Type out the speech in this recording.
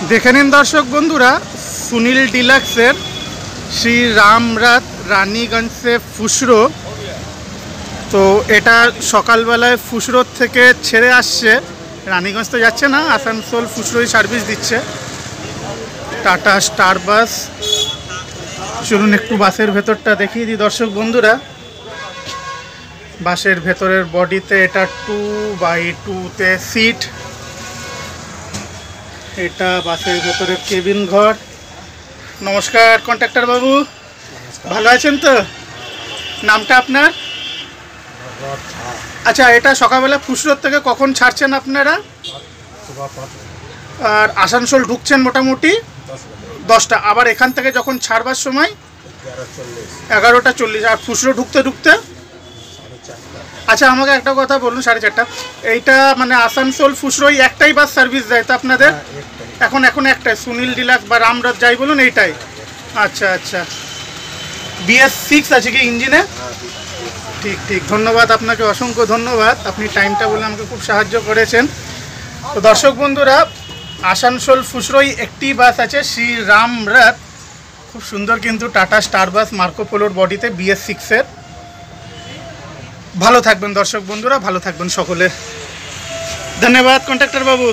দেখে নিন দর্শক বন্ধুরা, সুনীল ডিলাক্সের শ্রী রামরাত রানীগঞ্জে ফুসরো। তো এটা সকালবেলায় ফুসরোর থেকে ছেড়ে আসছে, রানীগঞ্জ তো যাচ্ছে না, আসানসোল ফুসরোই সার্ভিস দিচ্ছে টাটা স্টার বাস। চলুন একটু বাসের ভেতরটা দেখিয়ে দিই দর্শক বন্ধুরা। বাসের ভেতরের বডিতে এটা 2x2-তে সিট। এটা বাসের ভেতরের কেবিন ঘর। নমস্কার কন্ট্রাক্টর বাবু, ভালো আছেন তো? নামটা আপনার? আচ্ছা, এটা সকালবেলা ফুসরোর থেকে কখন ছাড়ছেন আপনারা? আর আসানসোল ঢুকছেন মোটামুটি 10টা, আবার এখান থেকে যখন ছাড়বার সময় 11:40। আর ফুসরো ঢুকতে ঢুকতে? আচ্ছা, আমাকে একটা কথা বলুন, 4:30। এইটা মানে আসানসোল ফুসরোই একটাই বাস সার্ভিস দেয় তো আপনাদের? এখন একটাই, সুনীল ডিলাক্স বা রামরাত যাই বলুন, এইটাই। আচ্ছা আচ্ছা, BS6 আছে কি ইঞ্জিনে? ঠিক ঠিক, ধন্যবাদ আপনাকে, অসংখ্য ধন্যবাদ। আপনি টাইমটা বলে আমাকে খুব সাহায্য করেছেন। তো দর্শক বন্ধুরা, আসানসোল ফুসরোই একটি বাস আছে, শ্রী রামরাত। খুব সুন্দর কিন্তু টাটা স্টার বাস, মার্কো পোলোর বডিতে, BS6-এর। ভালো থাকবেন দর্শক বন্ধুরা, ভালো থাকবেন সকলে। ধন্যবাদ কন্ট্রাক্টর বাবু।